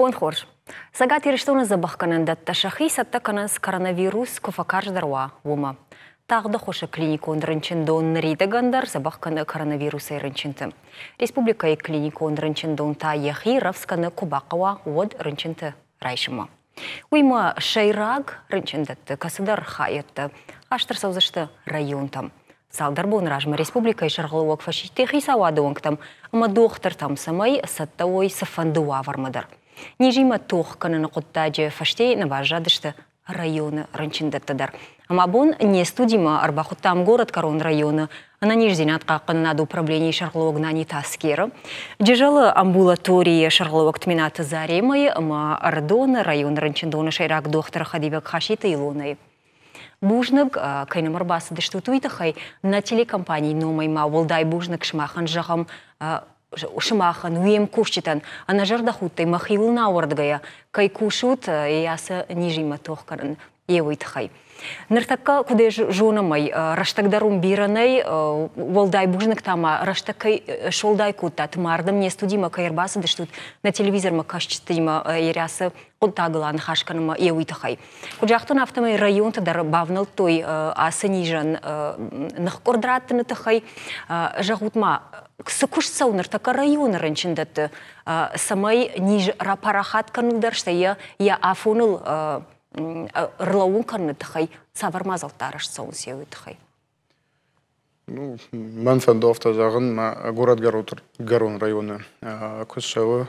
بون خورج ساقات يرشتون زبخ كنن دات تشخيص التكنس كوروnavirus كفكارج دروا وما تاغد خوش كلينيكون رنشن دون نريد غندر زبخ كن كوروnavirus رنشنت ريسبوبليكا كلينيكون رنشن دون تا يخي رفس كن كوباقوا ود رنشنت رايشما ويما شيراغ رنشندت كسدر خايت اشتر سوزشت رайон там салдар бон ражма республика шаргалуак фашисти хисавадуанг там ама доктор там самай саттауй сафандуа вармадар нижима тох канана куттаже фашти наважадышты районы рынчиндаттадар ама бон не студима арбахуттам город корон районы она нижзинатка канаду управление шаргалуак нани таскера жежалы амбулатория шаргалуак тмината заремай ама ардона район рынчиндона шайрак доктор хадибек хашита илонай Бужныг кайнамар басы дыштутуйты хай на телекомпании номай ма волдай бужныг шмахан жахам шмахан уем кушчитан ана жарда хуттай махилна ордгая кай кушут яса нижима тохкаран евыйты хай Ныртакка куде жонамай раштагдарум биранай волдай бужныг тама раштакай шолдай кутта тмардым не студима кайрбасы дыштут на телевизор ма кашчитыма ерясы Кунтаглан хашканыма евыйтахай. Куджахтун автомай район тадар бавнал той асынижан нахкордраттыны тахай жагутма сыкуш саунар така район рынчиндаты самай ниж рапарахат канудар что я афунул рлаун канны тахай савармазал тараш саун севыйтахай. Ну, манфандофта загын город Гарон районы кусшавы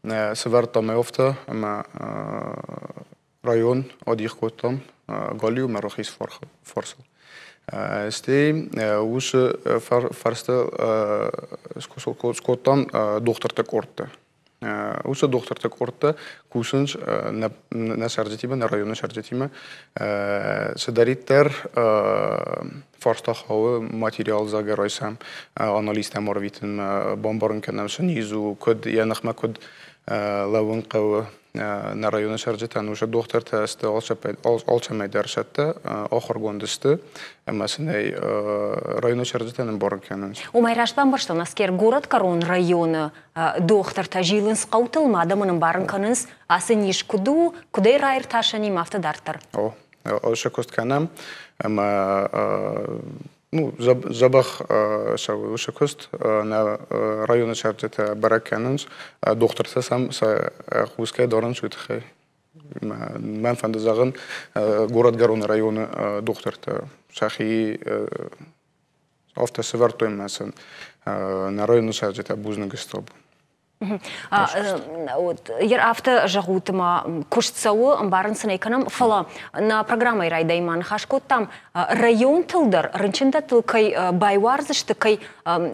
Севертам офта, ама район одих котам галиу марохис форсал. Сте уж фарста скотам доктор такорта. Уж доктор такорта кусунж на шарджетима на районе шарджетима. Седаритер фарста хау материал загарайсам анализ таморвитен бомбарн канам шнизу код я нахма код لون قو نرایون شرجت انوش دختر تست آلچه میدرشته آخر گوندسته مثلا رایون شرجت ان بارن کنن. و میراش بام باشد نسکر گورد کرون رایون دختر تجیلنس قوتل ماده منم بارن کننس آسنیش کدی رایر تاشنی مافت دارتر. آلش کست کنم اما Ну, забах шакост на районе шарджета баракананс доктор сам хускай доран шутхай мен фандазаган город Гарон районы доктор шахи автосевартоем насан на районе шарджета бузнагыстоб Ер авто жагутыма кушцауы барын сынайканам фала на программай райдайман хашкот там район тылдар рынчында тылкай байварзышты кай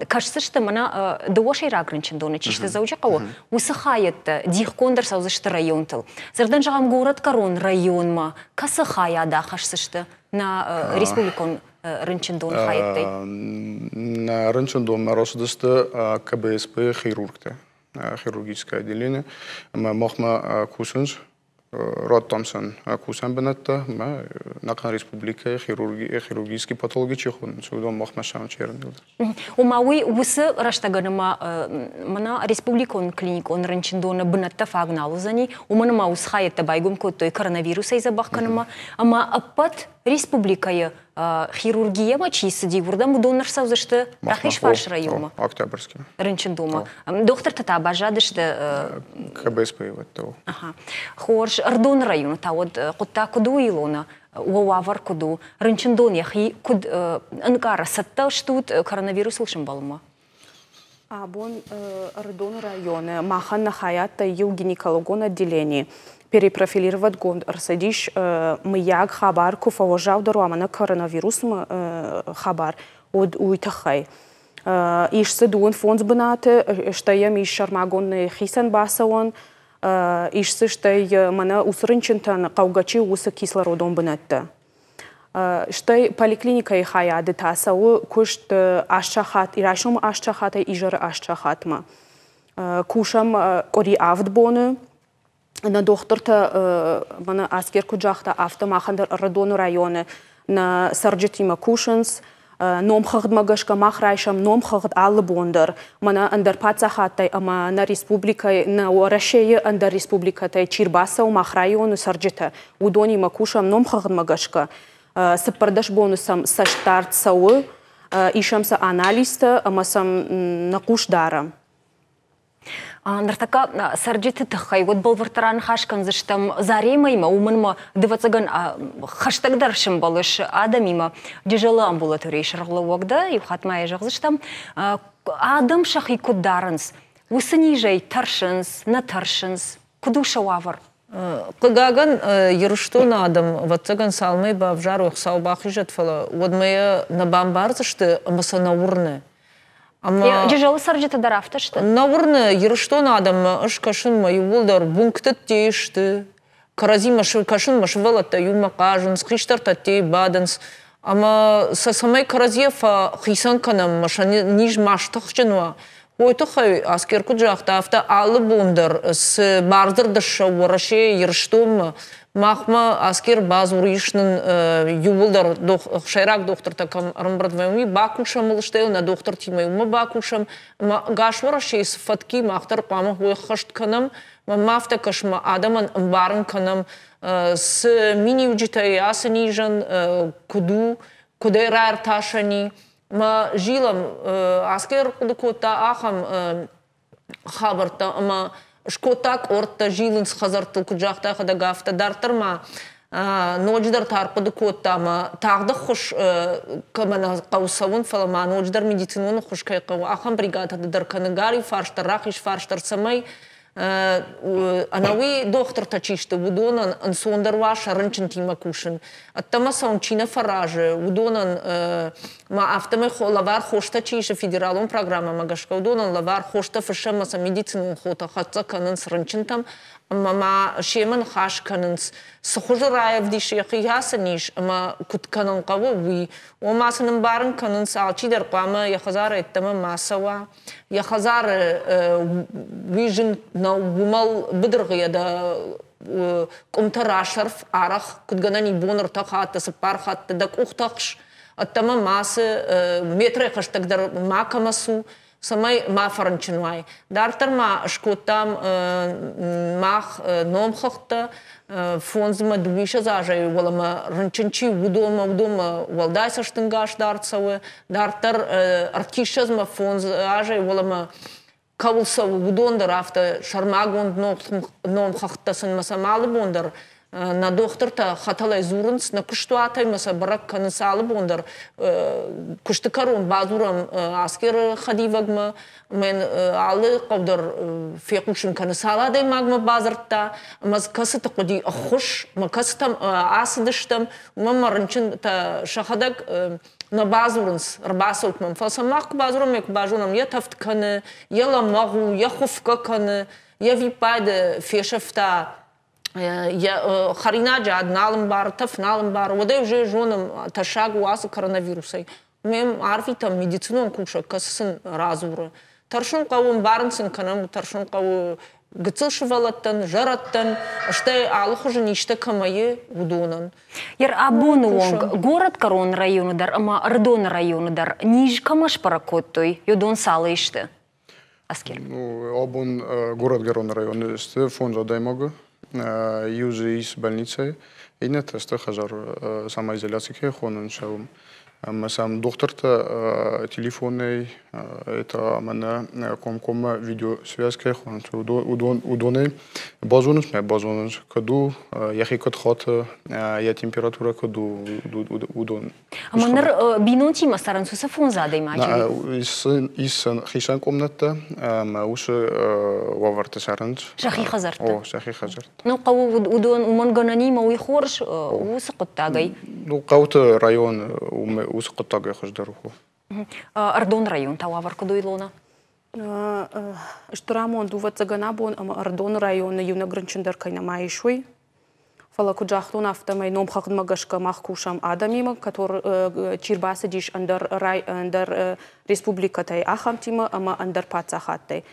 кашсышты мана дуошай раг рынчындоны чишты заучакау усыхаят дихкондыр саузышты район тыл зырдан жагам город Корон районма касыхая да хашсышты на республикон рынчындон хаяттай на рынчындон маросыдысты КБСП хирургта хирургическое отделение. Махма Кусунж, Род Томсон Кусан Бенетта, Накан Республика, хирургический патологи Чехун, Судом Махма Шам Чернил. Умауи усы раштаганама мана республикон клиникон рынчындона Бенетта фагналузани, умана маус хаятта байгум коттой коронавируса изабахканама, ама апат республикая хирургия мачисы дигурдам донор саузышты рахиш фарш райома. Октябрьский. Рынчындома. Доктор тата бажадышты КБСП вот то. Ага. Хорш ардон района та вот кутта куду илона уавар куду рынчындон яхи куд анкара сатта штут коронавирус лышым балма. Бон ардон района махан хаятта ю гинекологон отделение. Перепрофилировать гонд арсадиш маяг хабар куфавожав даруамана коронавирус хабар од уйтахай иш седуон фонд бнате штаям иш шармагон хисан басаон иш сыштай мана усрынчентан каугачи усы кислородон бнате штай поликлиника и хаяды тасау кушт ашчахат ирашум ашчахата ижар ашчахатма кушам кори авдбоны на докторта мана аскер куджахта автомахандар радону районы на сарджетима кушанс Ном хагд магашка махрайшам ном хагд аллы бондар. Мана андер пацахаттай, ама на республика, на Россия андер республикатай Чирбаса у махрайону сарджита. Удони макушам ном хагд магашка. Сапардаш бонусам са штарт сауы, ишамса аналиста, ама сам накуш дарам. Нартака сарджиты тахай, вот был вартаран хашкан заштам заремайма, уманма дывацаган хаштагдаршим балыш адамима, дежала амбулатории шарлауагда, и вхатмая жагзаштам, адам шахи кударанс, усынижай таршинс, натаршинс, кудуша вавар. Кыгаган ерштун адам, ватсаган салмай ба в жару хсал бахижат фала, вот моя на бамбарзашты масана урны. Дежалы сарджиты дарафта что? Наурны ерштун адам, аш кашин ма ювулдар бунктет тешты, каразима кашин машвалата юма кажен, скриштарта те баданс, ама са самай каразиефа хисан канам маша ниж маштахченва. Ойтухай аскер куджахта авта алы бундар с бардар даша вараше ерштум махма аскер базуришнын ювулдар шайрак доктор такам рамбрадвайми бакушам лыштел на доктор тимайума бакушам гаш вараше с фатки махтар пама хуй хашт канам мафта кашма адаман барн канам с мини уджитай асанижан куду кудерар ташани ма жилам аскер кудукота ахам хабарта ама шкотак орта жилын с хазартыл куджахта хада гафта дартырма ночдар тарпыды котта ма тағды хуш камана қаусауын фалама ночдар медицинуны хуш кайқау ахам бригадады дарканыгари фарштар рахиш фарштар самай анауи доктор тачишты удонан ансондарва шарынчын тима кушын аттама саунчина фаражы удонан ма автомай лавар хошта чиша федералон программа магашка удонан лавар хошта фашамаса медицинун хота хатса канын срынчын там ма шеман хаш канынс схожраев дишехи ясаниш ма кут канын кавы ви омасынын барын канынс алчидар кама яхазар эттама масава яхазар вижн на гумал быдыргыяда кумтарашарф арах кутганани бонор тахатта сапархатта дак ухтахш аттама масы метры хаштагдар макамасу самай мафаранчинвай. Дартар ма шкотам мах номхахта фонзма двиша зажай волама ранчинчи удома валдайса штынгаш дартсавы. Дартар артишазма фонз ажай волама кавулса удондар авто шармагонд номхахта сын масамалы бондар. На докторта хаталай зурынс, на куштуатай маса барак канысалы бондар, куштыкарун базурам аскер хадивагма, мен алы қаудар фекушын канысаладай магма базарта, маз касыта қоди ахуш, ма касытам асыдыштам, мамарынчын та шахадак на базурынс, рбасылтмам, фалсамақ базурам ек бажунам, я тафтканы, я ламагу, я хуфка каны, я випайды фешафта, я харинаджа адналым бар, тафналым бар, водай уже жоным ташагу асы коронавирусай. Мем арфитам медицинон куша касысын разуры. Таршын қауым барынсын канам, таршын қауы гыцылшывалаттан, жараттан, аштай алых уже ништа камайы удонан. Яр абоны онг, город Корон районыдар, ама Ардон районыдар, ниж камаш паракоттой, йодон салы ишты. Аскер. Абон город Корон районы исты, фонд задаймага. Юзы из больницы, и нет, это хазар самоизоляции хонен шаум. Сам доктор-то телефонный, это мана комкома видеосвязка хонен. Удоны базонус, мы базонус, каду яхи кот хата, я температура каду удон. А манер бинонти масаран суса фон задей мачи. Из хишан комната, мы уже ваварты сарант. Шахи хазарт. О, шахи хазарт. Ну кау удон уманганани мауи хорш усакоттагай. Ну кау-то район усакоттагай хождаруху. Ардон район тававар кадуилона. Что рамон дуват заганабон, Ардон район юна гранчендар кайна майшуй. Фала куджахтун автомай ном хагд магашка махкушам адамима, который чирбаса диш андер республика тай ахам тима, ама андер пацахаттай.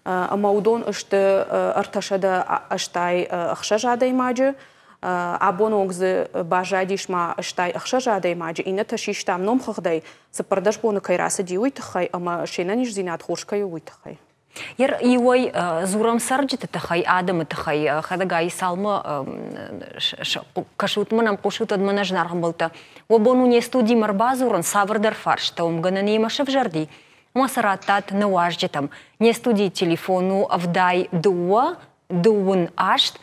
Ама удон ышты арташада аштай ахшажадай маджи. абоногзы бажадишма штай ахшажадай маджи ина ташиштам ном хахдай сапардаш бону кайраса диуйтахай ама шенаниш зинат хошкай уйтахай. Ер иой зурам сарджит тахай адам тахай хадагай салма кашут манам кушут адмана жнархам болта. Обону не студи марбазуран савардар фарш таум ганани машев жарди. Масаратат наважджитам не студи телефону авдай дуа дуун ашт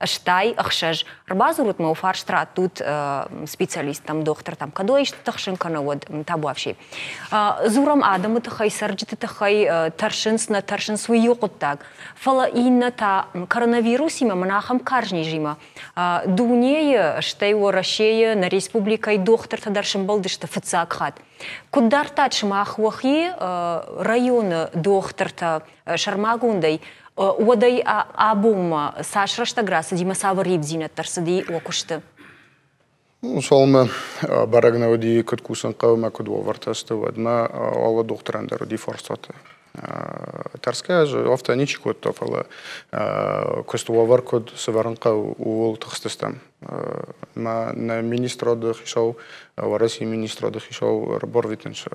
штай ахшаж рбазурут ма фарштра тут специалист там доктор там кадоиш тахшинка на вот табу вообще зурам адам тахай сарджит тахай таршинс на таршин свою так фала инна та коронавирус има манахам каржни жима дунее штай Россия на республикой доктор тадаршин балдышта фцакхат кудар тачма ахвахи района доктор та шармагундай Уадай абума сашрашта граса дима савариб зинат тарсади окушты. Солма барагна оди куткусан каума кудва вартасты вадма алла докторандар оди форсата. Тарская же автоничку тофала кустува варкод саваранка уол тахстастам. Ма на министра дохишау России министра дохишау борвитенш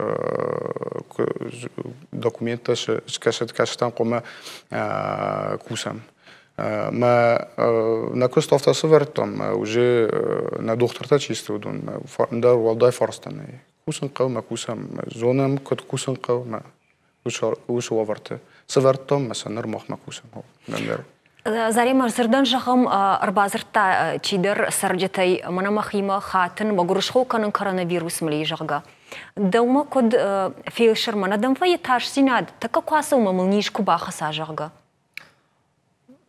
документа скашет каштан кома кусам. Ма на кустовта савартам уже на докторта чисто удон дар валдай форстаны. Кусан каума кусам зонам кот кусан каума уж ловарты. Савартом масанар махмакусам. Зарема зырдан жахам арбазырта чидер сарджетай манамахима хатын магурушхоканын коронавирус млей жага. Даума код фельдшер манадам фаетаж синад така кваса умамылнишку бахаса жага.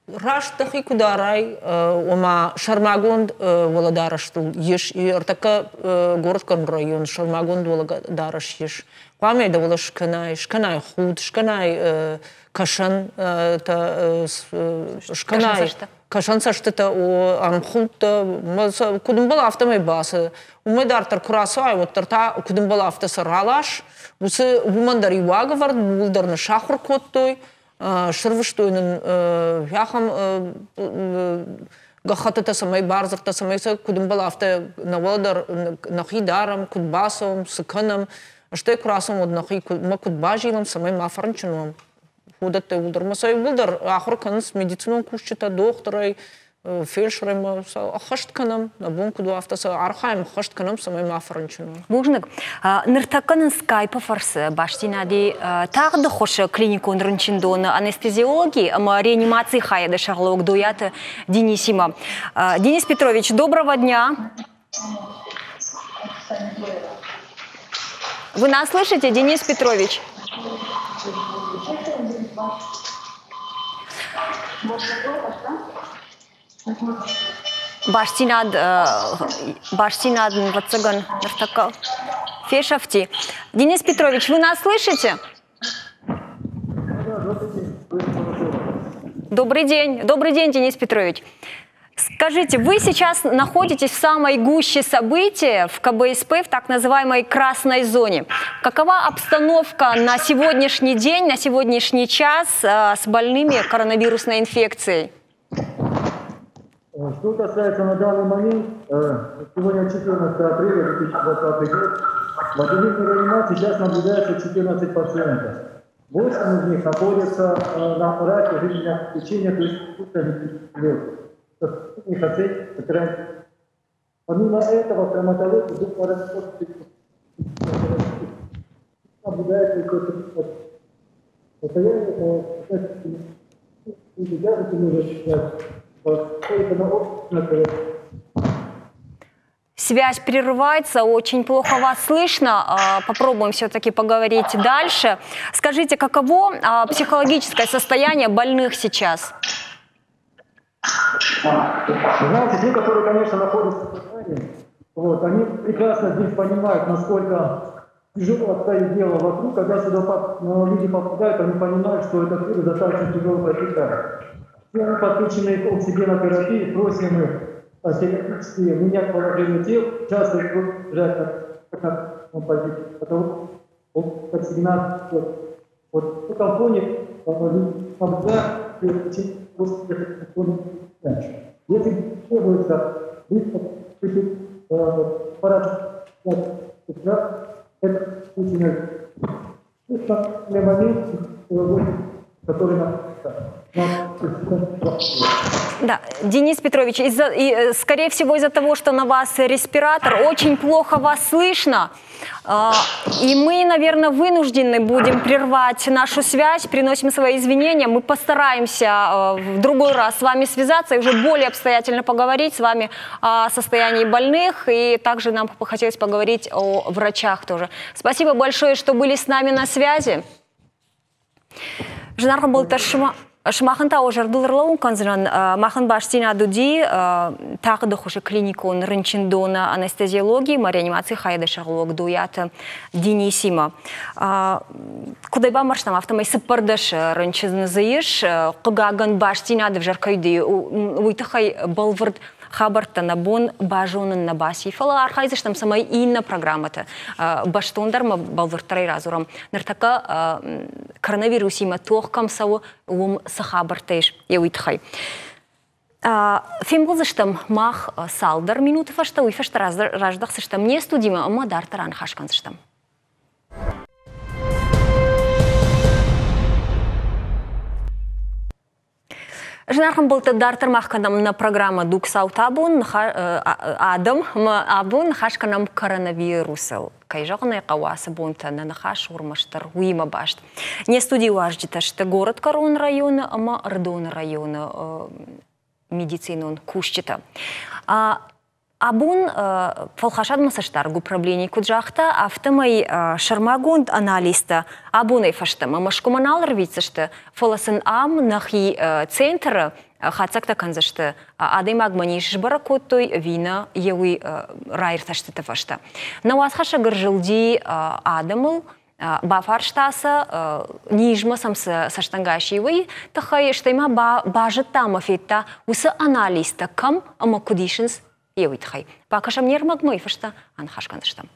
Раш тахи кударай ома Шармагунд володарашту еш и артака город район Шармагунд володараш еш. Память да волаш шканай худ шканай кашан та шканай кашан саштата о амхут маса кудумбал автомай баса умедартар курасай вот тарта кудумбал автосаралаш усы вумандари вагавар булдарна шахур коттой шырвыштойнын яхам гахатата самай барзарта самай кудумбал авто наводар нахидарам кудбасом сыканам что я красом вот нахи макудбажилам самай мафарнчуном ходат удар масай булдар ахыр канс медицинон кушчата докторай фельдшерам ахаштканам на бунку до автоса архаим хаштканам самай мафарнчуном Бужник ныртаканын скайпа фарсы баштинади тагды хоша клиникон рынчиндона анестезиологии ама реанимации хаяда шарлог дуята Денисима. Денис Петрович, доброго дня. Вы нас слышите, Денис Петрович? Баштинад вацаган нартака фешафти. Денис Петрович, вы нас слышите? Добрый день, Денис Петрович. Скажите, вы сейчас находитесь в самой гуще событий в КБСП, в так называемой красной зоне. Какова обстановка на сегодняшний день, на сегодняшний час с больными коронавирусной инфекцией? Что касается на данный момент, сегодня 14 апреля 2020 год, в отделении реанимации сейчас наблюдается 14 пациентов. 8 из них находятся на аппарате жизненного обеспечения, то есть помимо этого, травматология наблюдается Связь прерывается, очень плохо вас слышно. Попробуем все-таки поговорить дальше. Скажите, каково психологическое состояние больных сейчас? Знаете, те, которые, конечно, находятся в сознании, вот, они прекрасно здесь понимают, насколько тяжело обстоит дело вокруг. Когда сюда люди попадают, они понимают, что это все достаточно тяжело протекает. Все мы подключены к оксигенотерапии, просим их периодически менять положение тел, часто их лежать на позиции, потому что оксигенация. Вот в этом фоне Если требуется быстро это очень момент, который нам. Да, Денис Петрович, скорее всего из-за того, что на вас респиратор, очень плохо вас слышно. И мы, наверное, вынуждены будем прервать нашу связь, приносим свои извинения. Мы постараемся в другой раз с вами связаться и уже более обстоятельно поговорить с вами о состоянии больных. И также нам хотелось поговорить о врачах тоже. Спасибо большое, что были с нами на связи. Жнархан был Шмаханта ожардылырлауын канзыран махан баштина дуди тағы дұқышы клиникон рынчындона анестезиологии, реанимации хайда шағылуық дуяты Денисима. Кудайба марштам автомай сыппардыш рынчызны зайыш, қығағын баштина дып жаркайды уйтықай балвырд хабартана бон бажонын на баси. Фала архайзыштам самай инна программата. Баштондар ма балвыртарай разурам. Нартака коронавирусима тоқкам сау ум сахабартайш. Я уйтхай. Фембылзыштам мах салдар минуты фашта уйфашта раждақсыштам. Не студима, ама дартаран хашканзыштам. Жнархан был дартер махканам на программа Дук Саутабун Адам Абун хашканам коронавирусел. Кайжагна каваса бунта на нахаш урмаштар уима башт. Не студию аждита, что город Корон района, ама Рдон района медицинон кушчита. Абун фалхашад масаштар гуправление куджахта, автомай шармагунд аналиста абунай фаштам. Машкуманал рвится, что фаласын ам нахи центра хацакта канзашта адаймаг маниш баракотой вина еуи райрташтыта фашта. На вас хаша гыржилди адамыл бафарштаса нижма самса саштангашивый, тахай штайма бажата мафетта уса аналиста кам ама кудишинс Еуитхай. Пакашам нермагмой фашта анхашканштам.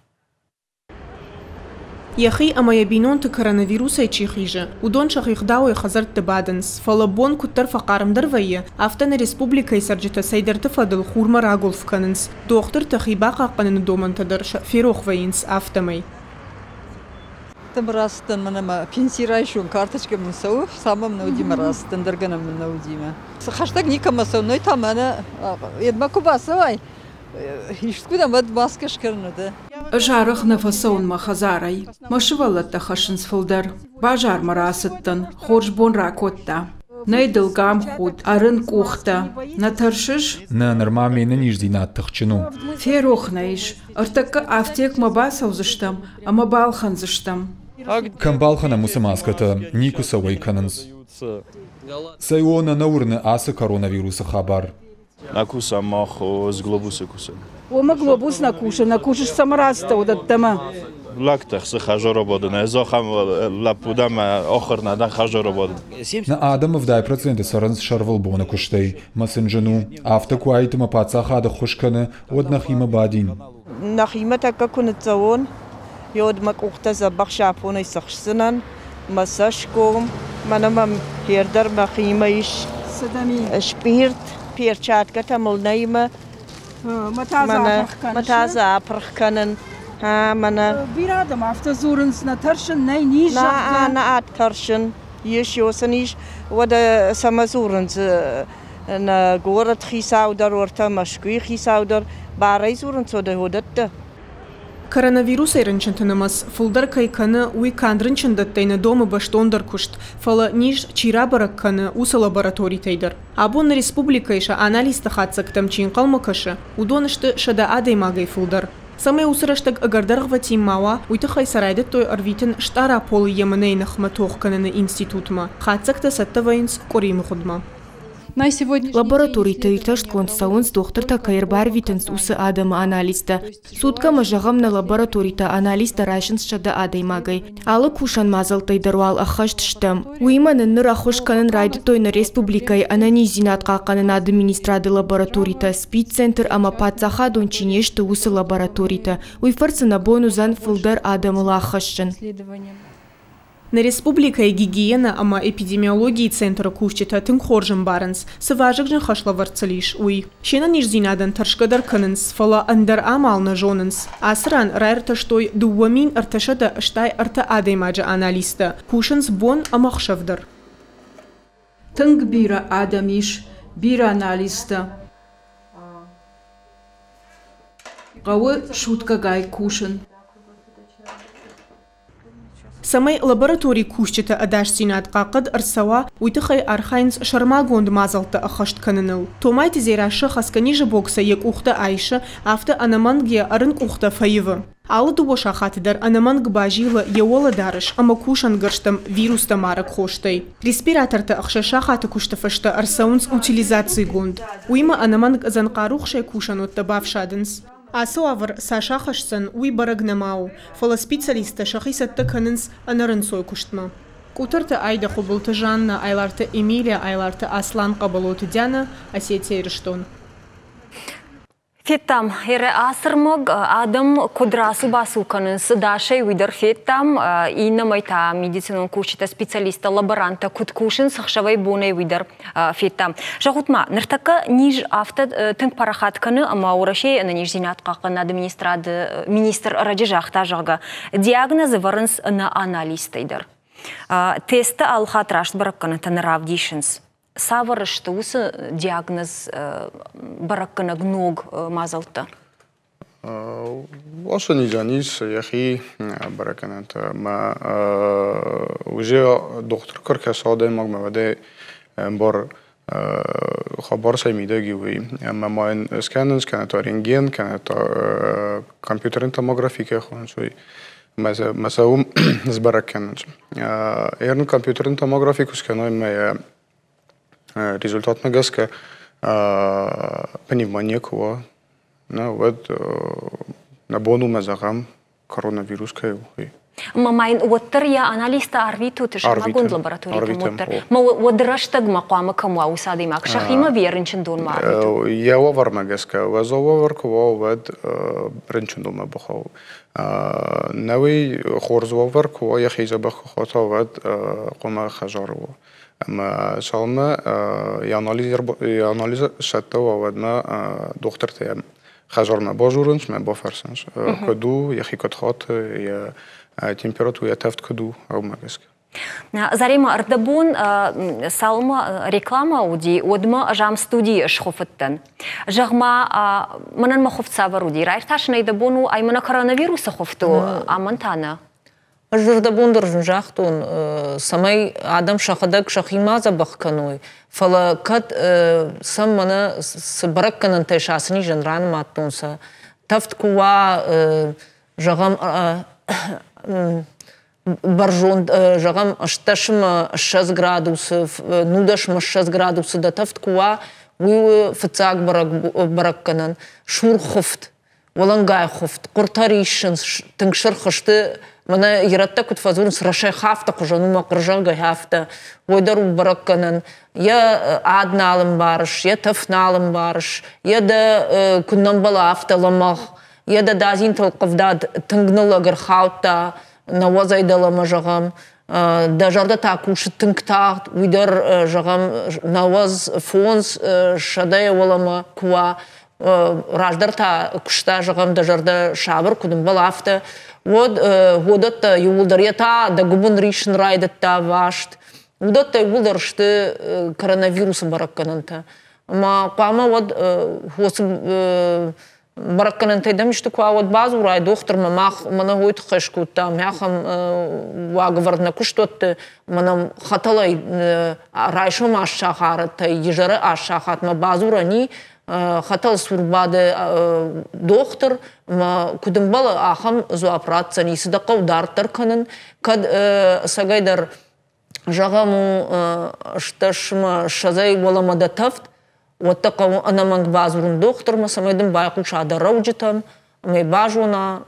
Яхи амаябинон ты коронавируса и чихиже. Удон шахихдау и хазарт тебаденс. Фалабон куттар факарм дарвайе. Автана республика и сарджита сайдар тфадл хурма рагулф каненс. Доктор тахибака канен доман тадарша фирох ваинс автомай. Там растан манама пенсирающую карточку мусау самым наудима растан дарганом наудима. Хаштаг никамасау, но и там она едмакубасавай. Ишкуда мад маска шкарнуда. Жарах нафасаун махазарай. Машивалата хашинс филдар. Бажар марасаттан. Хоржбон ракотта. Найдал гам худ. Арын кухта. Натаршиш. На нормамена ниждинат тахчину. Ферохнаиш. Артака автек мабасау заштам. Амабалхан заштам. Камбалхана мусамаската никуса вайкананс. Сайона наурны аса коронавируса хабар. Накуса махо с глобуса куса. Ома глобус накушаш самараста удаттама. Лактах се хажора боден. Зохам лапудам охр надан хажора боден. На Адам в 2% саранс шарвал бона куштай. Масенжану автокуайтма пацаха да хушкана од нахима бадин. Нахима така кунцаон. Йод макухта забах шапона сахсынан. Масашком манамам хердар махимаиш. Шпирт перчатка тамыл найма. Матаза апрахканан. Мана бирадам автозуренс на таршен най ниш на ат таршен ешосаниш вада самазуренс на город хисаудар орта машкуи хисаудар барай зуренс ода hodатта Коронавирус айрынчынтынымыз фулдар кайканы уй кандрынчындаттайны дома баштондар кушт, фала ниш чирабаракканы уса лабораторий тайдар. Абон республика иша анализ тахатсактам чинқалмакашы, удонышты шада адаймагай фулдар. Самый усыраштаг агардаргва тиммауа уйтахай сарайды той арвитин штара полы еманейнах матохкананы институтма, хатсакта саттавайнс корим худма. Лабораторий тырташт консаунс докторта кайрбар витенс усы адама анализда. Сутка мажагам на лабораторийта анализда рашинс шада адаймагай. Алы кушан мазалтай даруал ахашт штам. Уиманын ныр ахошканын райды тойна республикай ананизинат қақанын администрады лабораторийта спид-центр ама пацаха дончинешты усы лабораторийта. Уйфарсына бонузан фылдар адамыла ахашшын. На республика гигиена ама эпидемиологии центра кушчета тынхоржен барынс, сыважыгжен хашлаварцалиш уй. Шена нижзинадан таршкадар кынынс, фала андар амална жонынс. Асран райрта штой дуамин арташада штай арта адаймаджа аналиста, кушынс бон амахшавдар. Тынг бира адамиш, бира аналиста. Гавы шутка гай кушын. Самай лабораторий кушчета адаш синат қақыд арсава уйтықай архайнс шармагонд мазалты ахашт каныныл. Томайты зейрашы хасканиже бокса ек ухта айшы авто анамангия арынк ухта фаивы. Алы дуоша хатыдар анаманг бажила еола дарыш, ама кушан гырштам вируста марак хоштай. Респираторта ахшаша хаты куштафашта арсаунс утилизации гонд. Уйма анаманг занқарухшай кушан отта бавшадынс. Асуавр Саша Хашсан уй барагнамау, фала специалиста шахисатта канынс анарынсой куштма. Кутарта айда хубылты Жанна, айларта Эмилия, айларта Аслан қабалоты Дяна, Осетия Рештон. Феттам, ере асырмыг адам кудрасу басу канынсы дашай уйдар феттам, ина майта медицинон кушита специалиста, лаборанта, куткушын сақшавай бонай уйдар феттам. Жахутма, ныртака ниж авта тынк парахат каны, ама урашей на ниж зинатқа қанады министр раджи жақта жағы. Диагнозы варынс на аналистайдар. Тесті алхат рашт баракканы танырав дейшінс. Саварышты осы диагноз бараккана гног мазалты? Осы нижанис, яхи баракканата. Ма уже доктор кыркас адай магмаваде бар хабар саймидаги уи. Ма маен сканенс, каната рентген, каната компьютерен томографика хонсуи. Масаум сбаракканенс. Ерн компьютерен томографику сканой мая результат магаска пневмония кова на вот на бону мазагам коронавирус кай. Мамайн уоттер я аналиста арвиту теш магон лаборатории уоттер. Ма уодрашдаг мaqama камва усады мак шахима веринчин дон ма. Я овар магаска вазовар кова вот ринчин дон ма бахау. Навей хорзовар кова я хиза бахата вот qoма хажарова. ما شالما ياناليز شتى وودنا دكتور تيم خجار ما باجورنش ما بافرسنش كدو يخي كتخات يا температура я тафт кду аумагаск. Зарима ардабун салма реклама уди одма жам студии шхофттан. Жагма манан махофца варуди. Райташна идабуну аймана коронавируса хофту амантана. Журдабундыр жахтун самай адам шахадак шахимаза бахканой. Фала кат сам мана сбаракканан тайшасни жанран маттунса. Тафт куа жагам баржон жагам шташма 6 градусов, нудашма 6 градусов да тафт куа уи фцак баракканан шурхофт. Волангай хофт, куртаришин, тыңшыр хышты, мана иратта кутфазурын срашай хафта, кужану мақыржалгай хафта, ойдару баракканан, я адналым барыш, я тафналым барыш, я да күннамбала афталамақ, я да дазин толқывдад тыңгнылагыр хаутта, навазайдалама жағам, да жарда такушы тыңктағд, уйдар жағам наваз фонс шадай олама куа, Раждарта кушта жагам да жарда шабыр кудым балафта. Вот годатта юлдарьята да губун ришн райдатта вашт. Годатта юлдаршты коронавирус бараккананта. Ма қама вот хосы бараккананта идам что ква вот базу рай доктор мамах мана гойт хашкутта мяхам вагварна куштотты манам хаталай райшо машахарата ежары ашахат ма базу рани хатал сурбады доктор кудымбала ахам зуапратца нисы да қаударттар канын кад сагайдар жағаму шташма шазай боламада тафт оттақау анаманг базурун доктор ма самайдың байқу шадарау житам май бажуна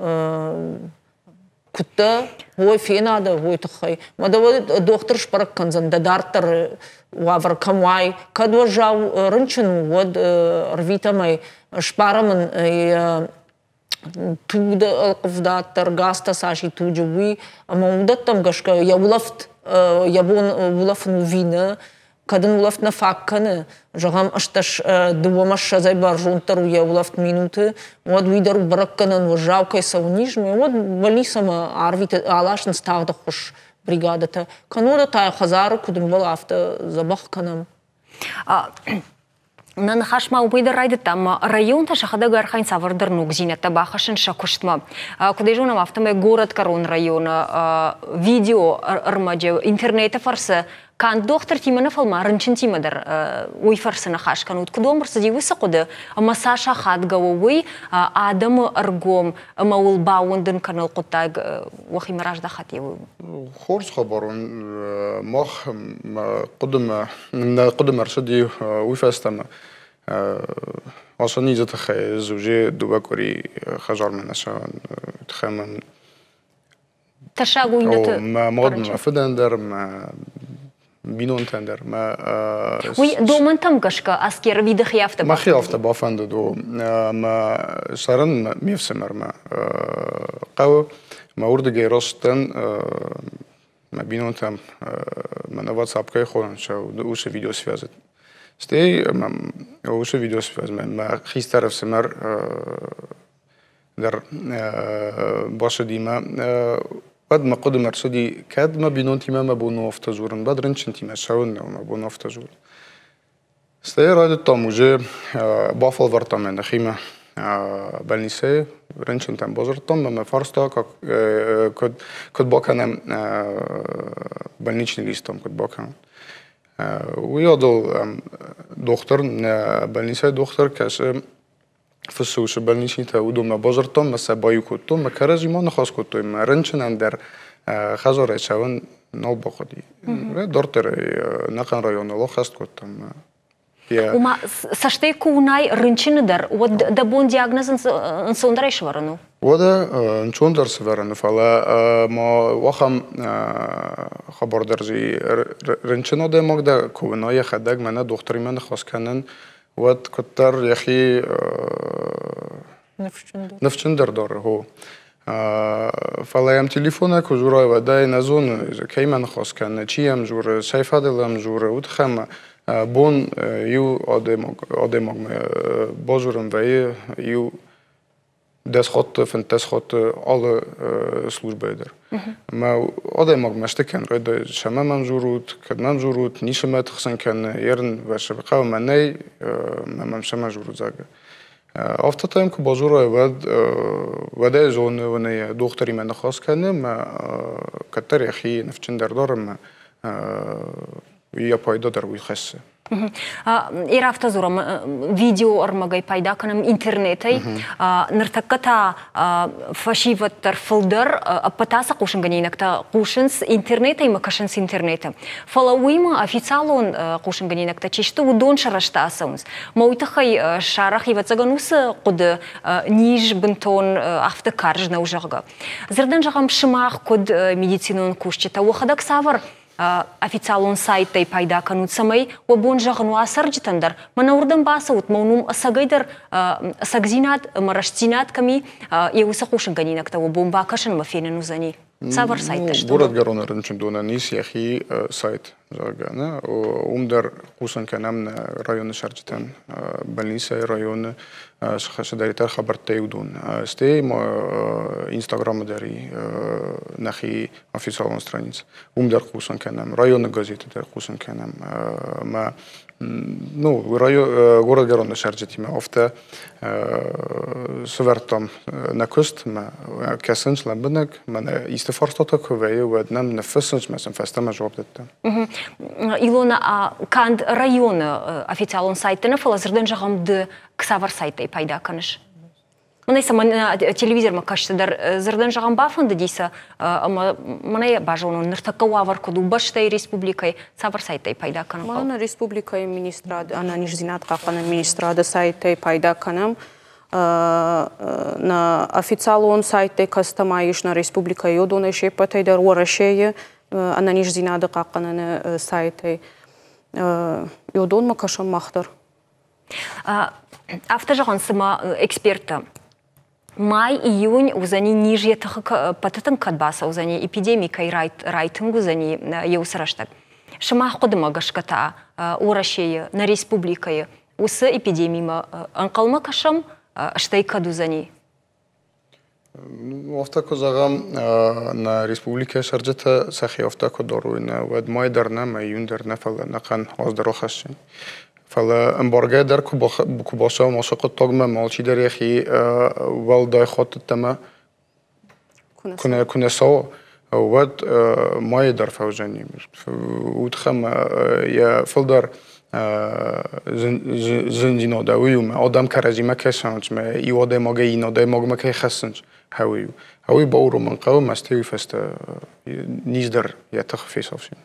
кутта ой фенада ой тахай мадавы доктор шпарак канзан да дарттар вавр камвай кадва жау рынчин вот рвитамай шпарамын туды алқывдаттыр, гаста саши туджуи, маудаттам гашка, я улафт, я бон улафну вина, кадын улафт на факканы, жағам ашташ дуамаш шазай бар жонтару я улафт минуты, вот видару баракканан вожавкай саунижме, вот балисама арвит алашн стағды хош бригадата. Канода тай хазару кудым балафта забахканам. Нанахашма убайдырайды там районта шахада гархайн савардыр нугзинета бахашын шакуштма. Кудей жонам автомай город Карон района видео армаджи интернета фарсы кан доктор тимана фалма рынчин тимадар уй фарсы нахаш канут кудом барсы дивыса куды масаша хадгава уй адам аргом маулбаундын канал кутай вахимаражда хатеву. Хорс хабарон мах قدم ارشدی ویفستم آسانی زت خی زوجه دوبکوری خجار من نشان تخمن تشاغوی نت ما مادم فدن در ما بینون تندر ما وی دومن تم کشکا اسکر وید خیافت ما خیافت بافند دو ما سرن میفسمر ما قو ما ورد گیراستن ما بینون تم من واتساپ که خورن شو دوش ویدیو سفیازت ستی ما دوش ویدیو سفیاز ما خیست طرف سمر در باشه دیما بعد ما قدم ارشدی کد ما بینون تیما ما بونو افتزورن بعد رنچن تیما شون ما بونو افتزور ستی راید تاموجه بافل ورتامن خیمه بالنیسه رنچن تام بازرتام ما فارستا کد باکنم بالنیچنی لیستم کد باکنم ویادل دختر بالنیسه دختر کش فسوش بالنیچنی تا ودو ما بازرتام مثلا بایو کتو ما کرجی ما نخواست کتو ما رنچن در خزاره چون نال باخدی دارتر نقن رایون الله خواست کتم Ума саштай кунай рынчыныдар, вот да бон диагноз инсондар ишварану. Вода инсондар севарану, фала ма вахам хабардарзи рынчына да магда кувна я хадаг мана доктори мен хасканын вот коттар яхи нефчендер дар хо. فلا يم تليفونه كجورا وداي نزون كيمن خاص كان چيم جور سيفادلم جور ودخم بون يو آدم بازورم وی يو دست خط فنتس خط alle службы در ما آدم مشتکن رد شما منجورود کد منجورود نیشمت خسن کن یرن و شبکه و منی ممشما جورود زاگه افتادم که بازورای وده زون و نه دختری من خاص کنه ما کتر یخی نفچن دارم یا پایدا در وی خسته. Ирафта зурам видео армагай пайда канам интернетай нартаката фашиваттар фылдар апатаса кушынганинакта кушынс интернетай макашынс интернета. Фалауима официалон кушынганинакта чешті удон шараштасаунс. Маутахай шарах ивацаганусы куды ниж бинтон автокаржна ужага. Зардан жағам шымақ куд медицинон кушчета. Уахадак савар официалон сайтай пайда канут самай вабон жағыну асар житандар. Мана урдан баса ут маунум асагайдар асагзинат, мараштинат ками еуса қушынганинакта вабон бакашын мафенен узани. Савар сайта что? Город Гарона рынчындуна нис яхи сайт загана. Умдар қусан канам на районы шарчитан больница районы шахашадаритар хабартай удун. Стей инстаграма дари нахи официальная страница. Умдар қусан канам районы газеты дар қусан канам. Ма ну город Гарона шарчитима офта сувертам на куст ма касынч ламбынак мана истефарстата ковее ваднам нафсынч масам фастама жауап даттам. Илона канд районы официалон сайтына фалазырдан жағамды ксавар сайтай пайда каныш. Мынайса мана телевизор макаштыдар зырдан жағам бафынды дейса, ама мынай бажауну ныртакка уавар коду баштай республикай савар сайтай пайда каным. Мана республикай министрады, ана нижзинат қақаны министрады сайтай пайда каным. На официалон сайтай кастамайыш на республика йодуна шепатайдар уарашее, ана нижзинады қақаны сайтай йодун макашам махтар. Автожаған сыма эксперта Май-июнь узани ниже пататан кадбаса узани эпидемикой райтинг узани еусраштаг. Шамах кодыма гашката урашее на республикае усы эпидемима анкалма кашам штайкаду зани. Офтако загам на республике сарджата сахи офтако доруина вад майдарна майюндерна фала накан оздорохашин. فلا امبارگه در کوباسا موسیقی تاگم مالچی در یخی والدای خود تما کنه سوا ود مای در فوجانی ود خم یا فل در زنجینا دویوم آدم کرزی مکسانج ما ایواده ماگه ایناده ماگه مکه خسنج هویو هوی باورو من قوم استوی فست نیز در یا تخفیص افشین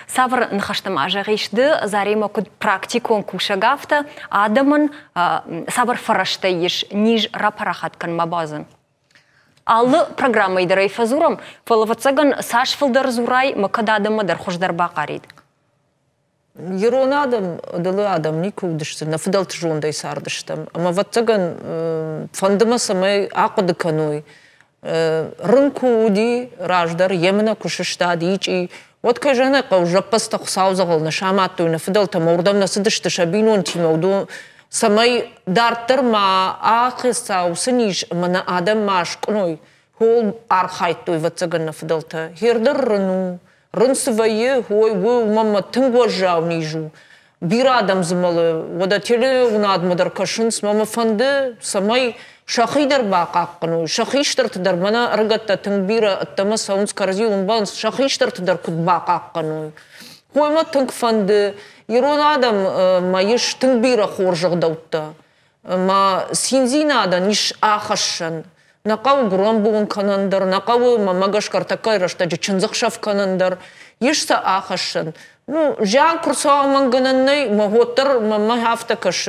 Савр нахаштам ажагишды зарема куд практикон кушагафта адамын савр фарашта еш ниж рапарахаткан мабазын. Аллы программа идерай фазурам фалаватсаган сашфылдар зурай макада адамы дар хождар бақарид. Ерон адам, дылы адам не кудышты, на фидалты жондай сардыштам. Ама ватсаган фандыма самай ақыды кануй. Рынку уди раждар, емена кушыштады ичи. Вот кажана уже постах саузагал на шамату на фидал там урдам на сидишь шабинон тимауду самай дартер ма ахиса усыниш мана адам машкной хол архайту ватсаган на фидал та хердер рну рынсвае хой вы мама тынгожав нижу бирадам змалы вода теле унадмадар кашынс мама фанды самай шахидар бақаққыну, шахиштыртыдар, мана ыргатта тыңбира аттама саунс карзи унбанс, шахиштыртыдар күд бақаққыну. Қойма тыңк фанды, ерон адам майыш тыңбира хоржығдаутта, ма синзинада ниш ахашшан, нақау гурам буын канандар, нақау магашкар такай рашта чынзықшав канандар, ешса ахашшан. Ну, жан курсава мангананной, маготар, магафта каш,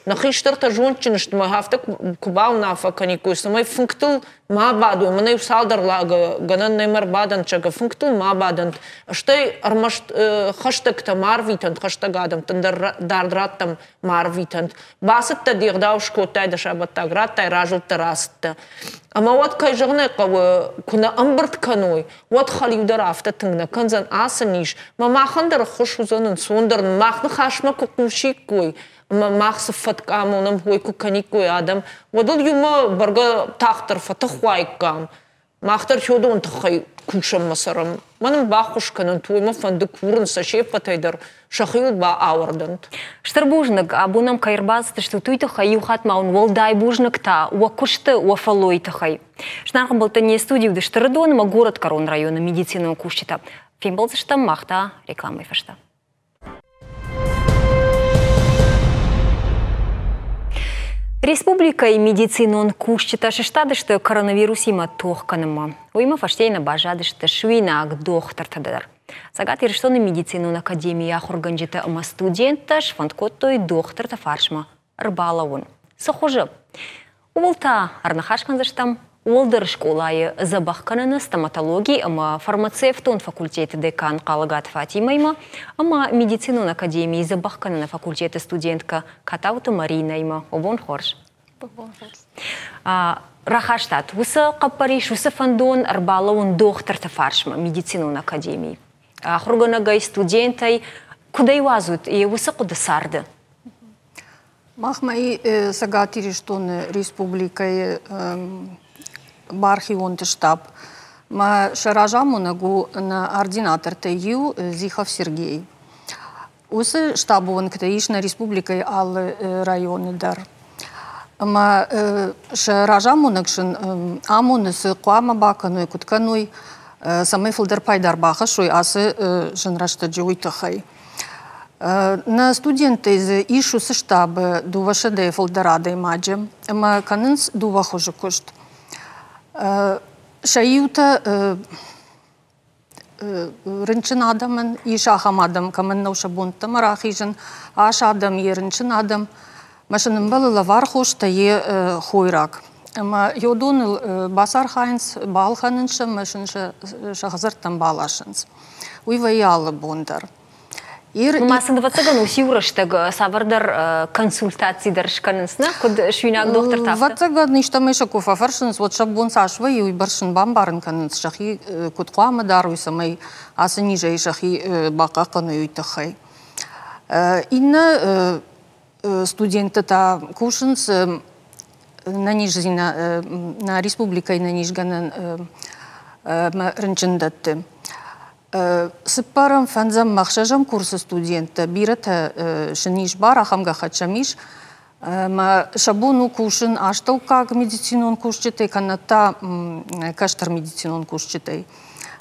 нахиштарта жончинышт, магафта кубал нафа каникуй, самай функтил мабаду, манай салдар лага, гананной марбадан чага, функтил мабадан, аштай армаш хаштагта марвитант, хаштагадам, дардратам марвитант, басытта дирдау шкотай да шабатта, граттай ражылта растта. Ама вот кай жагнай кавы, куна амбарт кануй, вот халиудар афта тыңна, канзан асаниш, мамахандар хош узанын, сондар, махны хашма кукушик кой, махсы фаткамонам хой куканикой адам, водыл юма барга тахтар фатахуайкам, махтар чодон тахай кушам масарам, манам бахушканын туйма фанды курын сашев патайдар, шахил ба ауардант. Штарбужнак, абунам кайрбаз, что туйта хай ухатма он волдай бужнак та, уакушты уафалой тахай. Шнархам был не студию, да штарадон, ма город Корон района медицину кушчита. Фим был заштам махта рекламой фашта. Республика и медицинон кушчита шештады, что коронавирус има тохканыма. Уйма фаштейна бажады, что швинак доктор тадар. Загат ирштоны медицинон академии ахурганжита ама студента шванткоттой доктор тафаршма рбалаун. Сохожи. Уволта арнахашкан заштам Уолдер школайы забахкананы стоматологии, ама фармацевтон факультеты декан Калагат Фатимайма, ама медицинон академии забахкананы факультеты студентка Катаута Маринайма. Обон хорш. Рахаштат, уса капариш, уса фандон арбалаун доктор тафаршма медицинон академии. Хурганагай студентай, куда и вазут, и уса куда сарды? Махмай сагатириштон республикой Бархион штаб. Ма шаражаму нагу на ординатор ТЮ Зихов Сергей. Усы штабу он ктаиш на республикой ал районы дар. Ма шаражаму нагшин амуны с куама бакану куткануй самый филдер пайдар баха шуй асы женрашта джуйтахай. На студенты из ишу с штаба дувашаде филдерада имаджем. Ма канынс дувахожу кушт. Шаюта рынчин адамын, ишахам адам, камын науша бунта марахижын, аш адам, ерынчин адам, машының балыла вар хошта е хойрак. Ама йодон басар хайнс, бал ханыншы, машыншы шахазыртан балашынс. Уйва ялы бундар. Масында ватсаган уси урыштаг савардар консультации даршканысна, код швинак доктор тафта? Ватсаган ништамеша куфа фаршынс, вот шаббон сашва и баршын бамбарын канынс шахи код қуамы даруй самай асы нижай шахи бақа қаны үйтіхай. Инна студенты та кушынс на нижзина, на республика и на нижганын рынчындатты. Сыпарам фанзам махшажам курсы студента бирата шниш бар ахамга хачамиш ма шабуну кушин аштау как медицинон кушчетей каната каштар медицинон кушчетей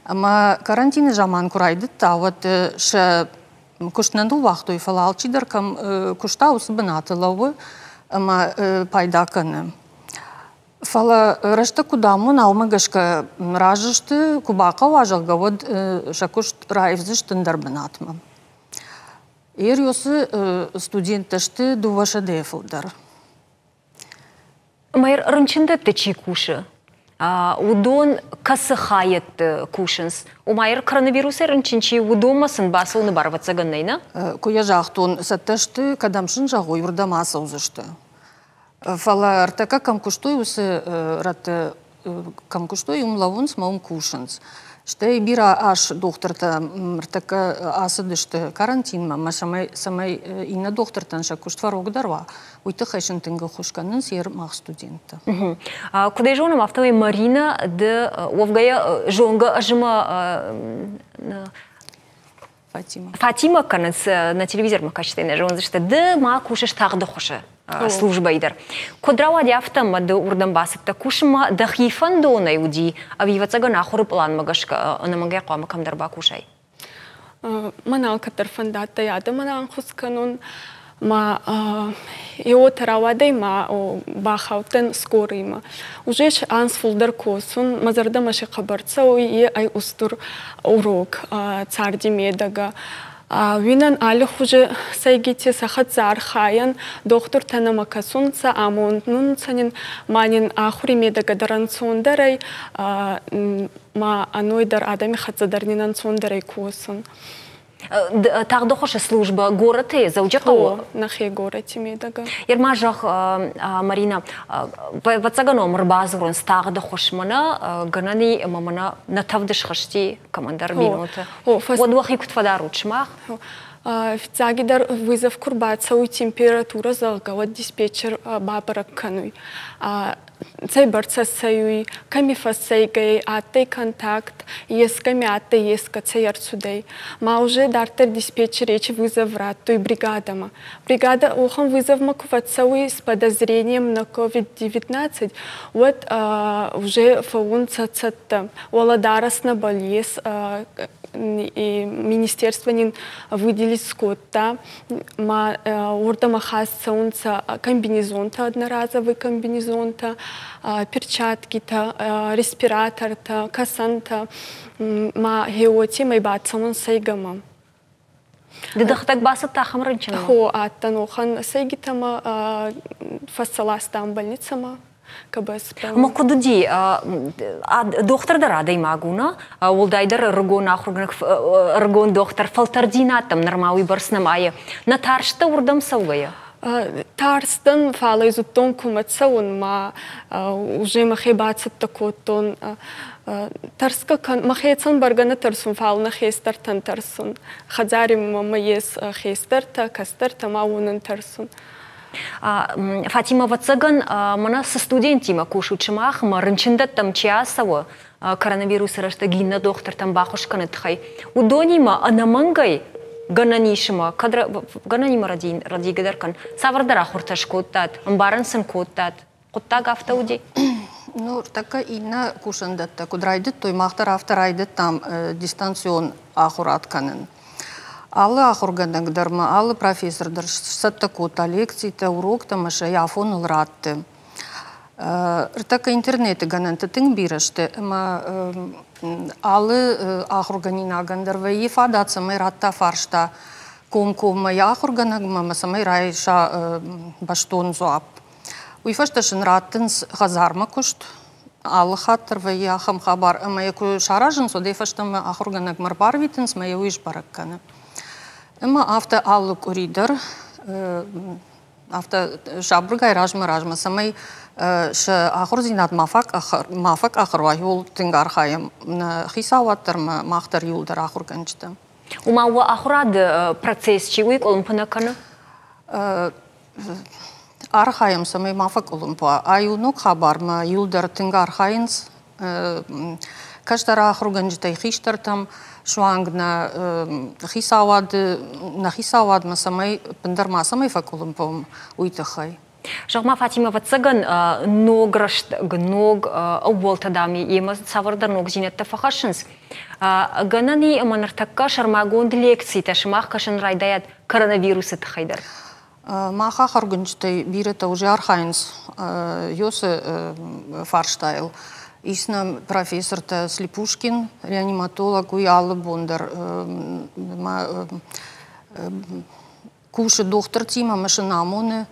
ама карантины жаман курайды та вот ша кушнанду вахту и фалалчидар кам куштау сбанатылавы ама пайдаканы Фала рашта кудаму наумагашка ражышты кубака важалга вот шакушт райвзыштын дарбанатма. Ерёсы студенташты дуваша дефылдар. Майр рынчында течи кушы. Удон касыхайет кушынс. Умайр коронавирусы рынчынчи удомасын басылны барватсаганнайна? Куя жақтон сатташты кадамшын жағу юрдамаса узышты. Фала артака камкуштуй усы раты камкуштуй умлавунс маум кушынс. Штай бира аш докторта артака асыдышты карантин ма самай инна докторта шакушт фарогдарва. Уйты хайшын тынғы хушканын сер мах студента. Кудай жоным автовай Марина де овгая жонга ажыма Фатима каныс на телевизор ма качтайна жон зашты де ма кушыш тағды хушы. Службайдар. Кодрава дяфтам да урдан басыкта кушма да хифан дона юди, а вивацага нахуры план магашка анамага қама камдарба кушай. Манал катар фандата яда манал хусканун ма ио таравадай ма бахаутен скорыйма. Уже ансфулдар косун мазарда маши қабарца и ай устур урок царди медага. Винан али хуже сайгите сахат зархаян доктор танамакасунца амонтнун санин манин ахури медагадаран сондарай ма анойдар адами хатзадарнинан сондарай косун. Тағды хоша служба гороты заучақау? Нахе гороти медага. Ермажақ Марина, ватсага номер базырын стағды хошмана ганани мамана натавдыш хашти командар минуты. Водуахи кутфадар учмах? Официагидар вызов курбацауи температура залгават диспетчер бабарак кануй. Цей барца саюи, камифа сейгай, атей контакт, есками атей еска цей арцудей. Ма уже дартер диспетчер речи вызов рату и бригадама. Бригада ухам вызов макувацауи с подозрением на COVID-19. Вот уже фаун цацатта. Уаладарасна болез, и министерство нин выделить скотта, ма урда махасца унца комбинезонта, одноразовый комбинезонта, перчатки-то, респиратор-то, касанта, ма геоти май баца он сайгама. Дедах так баса тахам рынчана? Хо, аттанохан сайгитама фасаластам больницама. Ма кудуди доктордар адай магуна, улдайдар ргон ргон доктор фалтардинатам нормауи барснам ая. На таршта урдам саугая? Тарстан фала изуттон куматсаун ма уже махебацат такотон тарска махецан баргана тарсун фал на хестартан тарсун. Хазарим ма ес хестарта кастарта маунан тарсун. Фатима ватсаган мана со студентима кушучимах ма рынчында там чиасава коронавирус рашта гинна доктор там бахушканы тхай. Удонима анамангай гананишима кадра гананима ради гадаркан савардара хурташ коттат амбарансын коттат коттаг автауди. Ну така инна кушандатта кудрайдыт той махтар автарайдыт там дистанцион ахуратканын. Аллы ахургандагдарма, аллы профессордар саттакота лекцията, урокта маша яфон ылратты. Ртака интернеты гананты тың бирашты, аллы ахурганинагандar вай фадаца май ратта фаршта комкома яхурганагма масамай райша баштон зуап. Уйфашташын раттынс газарма кушт. Аллы хаттар вай яхам хабар, ама яку шаражын содейфаштам ахурганагмар барвитынс май уиш баракканы. Эма авто аллы коридор, авто жабргай ражма самай ш ахурзинат мафак ахруа юл тингархаем хисаваттар махтар юлдар ахурганчта. Умауа ахурад процесс чиуик олумпанакана? Архаем самай мафак олумпа. Аюнук хабарма юлдар тингархаинс каштар ахурганчта хиштар там шуанг на хисавад ма самай пендарма самай факулумпом уйтахай. Жағма Фатимова цыган нограшт гног обволтадами ема савардар ног зинетта фахашынс. Ганани манартакка шармагон лекции ташмах кашын райдаят коронавирусы тахайдар. Маха харгунчтай бирета уже архайнс ёсы фарштайл. Исна профессор-то Слепушкин, реаниматолог, уялы бондар. Куши доктор Тима машинамоны.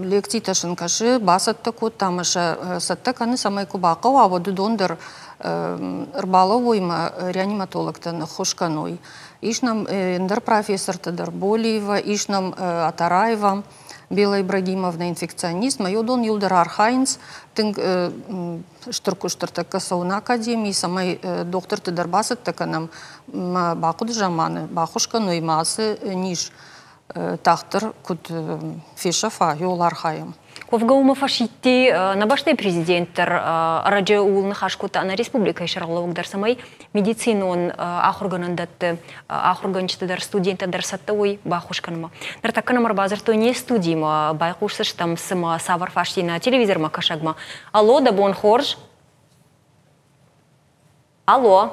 Лекции ташын каши басатта кот тамаша сатта каны самай кубакова воду дондер рбаловой ма реаниматологтан хошканой. Ишнам эндер профессор Тадар Болиева, ишнам Атараева, Бела Ибрагимовна инфекционист, майодон Юлдар Архайнс, тинг штуркуштарта касауна академии, самай доктор Тадар басатта канам бакуд жаманы, бахошканой масы ниш. Тахтар куд фешафа йол архаем. Ковгаума фашитти набаштай президенттер радио улны хашкута на республика ишаралаугдар самай медицинон ахурганандатты ахурганчтадар студенттадар саттауй бахушканыма. Нартакканамар базарто не студима байкушсыш там сыма савар фашти на телевизорма кашагма. Алло, да бон хорж? Алло?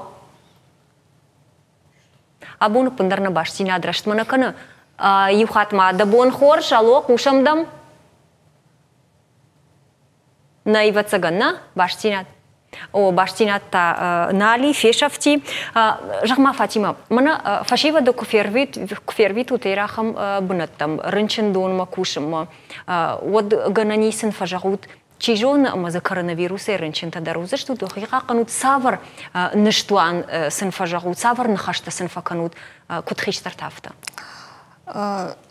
Абуну пындарна башти на адраштмана каны. Юхатма да бон хорж, алло, кушамдам? Наива цыганна, баштинат. О, баштинатта нали, фешафти. Жағма Фатима, мана фашива да куфервит утерахам бунаттам, рынчын донма кушамма. Од гананисен фажагут. Чижон за коронавирус рынчын тадаруза, что дохига канут савар ныштуан сын фажагут, савар нахашта сын факанут кутхиштар тафта.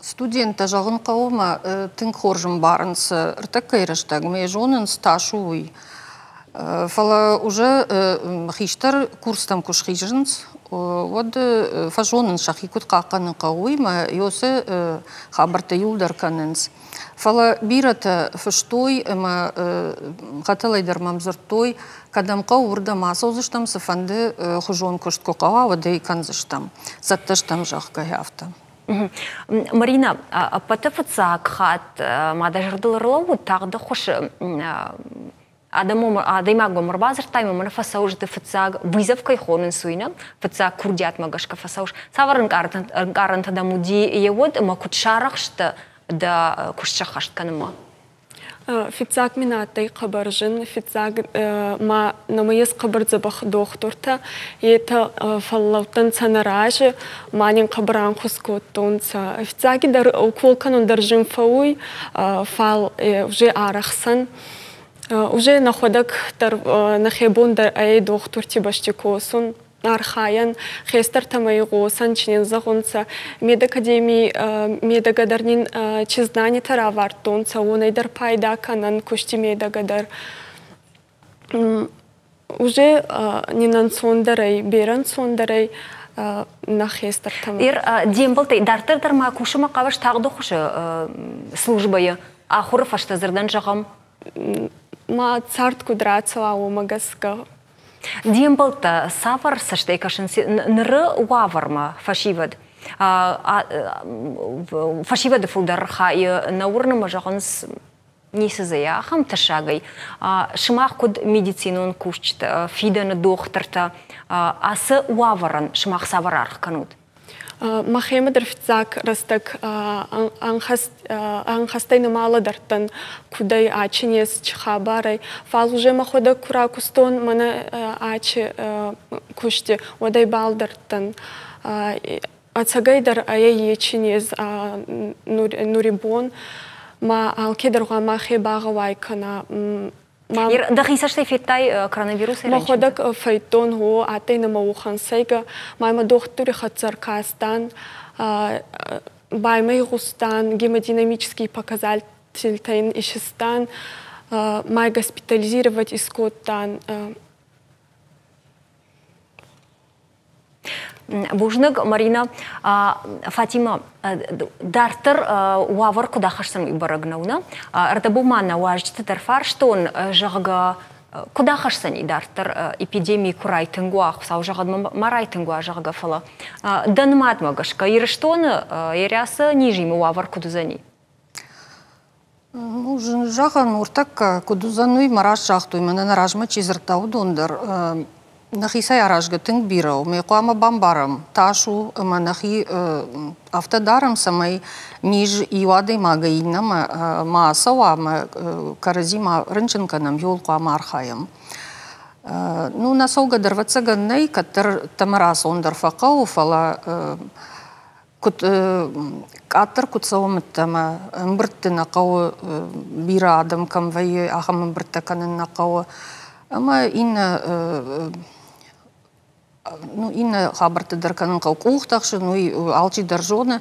Студент жағын қауыма тің хоржым барынс ұртақ кайраштаг межонын сташуй. Фала уже хиштар курстам куш хижрынс. Вот фажонын шахикут қаққаны қауый ма йосы хабарта юлдар канынс. Фала бирата фаштой ма қаталайдар мамзыртой кадам қауырда маса озыштам сыфанды хужон кушт коқава вадай канзыштам. Сатташтам жақ каяфта. Марина, патафыцак хат мадажырдылырлау тағды хош адаймагба мұрбазыр тайма мұны фасаужды фыцак вызовкай хонын суйна, фыцак курдят магашка фасауж. Саварын гарантада муди евод макут шарахшты да кушчахашт каныма. Фицак минатай қабаржын, фицак ма намайыз қабарзабах докторта, ета фаллаутан цанаражы, манин қабаран хускоттонца. Фицаки дар уколканун даржын фауй, фал уже арахсан. Уже находак нахебун дар ай доктор тибаштикосун. Архаян, хестер тамайго, санчинен загонца, медакадемии, медагадарнин чизнани таравартонца, унайдар пайда канан кушти медагадар. Уже нинан сондарай, беран сондарай на хестер тамай. Ир дембалтай, дартыр дарма кушыма қаваш тағды құшы службайы, ахуры фаштазырдан жағам? Ма царт кудрацала омагаска. Дембалта савар саштайкашын ныры уаварма фашивад. Фашивады фулдарха на урнама жағынс несізая хам ташагай. Шымақ күд медицинон кушчты, фиданы докторта, асы уаваран шымақ саварарх канут. Махемадыр фицак растак анхастай намаладартан кудай ачинес чхабарай. Фал уже махода куракустон мана ачи кушти одай балдартан. Ацагайдар ая ечинес нурибон ма алкедарга махе багавайкана. Дахисаштай феттай коронавирус Маходак фейтон го атай на маухан сайга майма доктори хацар кастан Баймей Рустан, гемодинамический показатель тайн ищестан, май госпитализировать искоттан. Бужныг Марина Фатима дартыр уавар куда хашсан ибарагнауна ардабу мана важты дарфар штон жага куда хашсан дартыр эпидемии курайтынгуах сау жагадма марайтынгуа жага фала данмат магашка ирштон ерясы нижим уавар кудузани Ну жаган уртак кудузануй мараш жахтуй мана наражма чизыртау дондар Нахисай аражга тынг бирау, мы куама бамбарам, ташу, манахи автодарам самай ниж иуадой магаина, ма сава, ма каразима рынченка нам юл куама архаям. Ну, насолга дарваться ганнай, катар тамарас он дарфакау, фала кут катар кутсавам тама, мбрты накау бира адам камвай, ахам мбрта канен накау, ама ин ну, инна хабарты дарканын калкуухтакшы, ну, и алчи даржоны,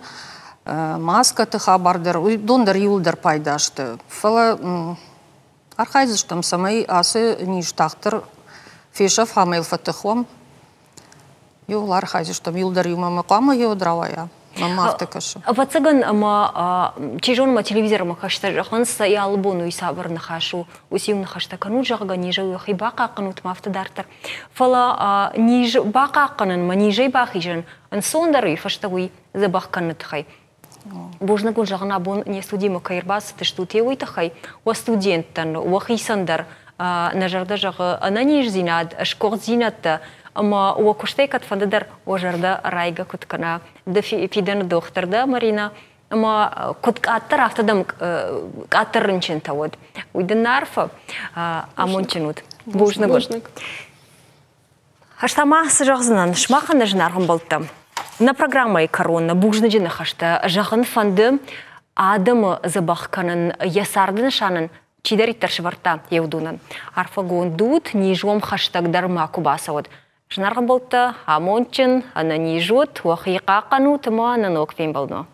маскаты хабардар, дондар юлдар пайдашты. Фала архайзыштам самай асы ништахтыр фешав хамайл фатыхвам. Юл архайзыштам юлдар юмама кама юдравая. Вацаган чижон телевизор хашта ханса и албону и сабр нахашу усим нахашта кану жага ниже хибака канут мафта дартар фала ниж бака канан манижей бахижен ан сондар и фаштауи забах канат хай божна гон жагна бон не студима кайрбас ты что те уй тахай у студенттан у хисандар на жарда жага ананиж зинад школ зинат Ама у куштейкат фандер ожарда райга куткана да фиден дохтарда Марина ама куткаттар автодам каттарынчен тавод уйден нарфа амонченут бужнык Хаштама сжагзынан шмахана жнаргын болтам на программай корона бужны жина хашта жагын фанды адам забахканын ясардын шанын чидариттар шварта евдунан арфагон дут нижом хаштаг дарма кубасавод Жнарган болта, амончен, ана нижут, уахиqa qanu tama nanok фейм болно.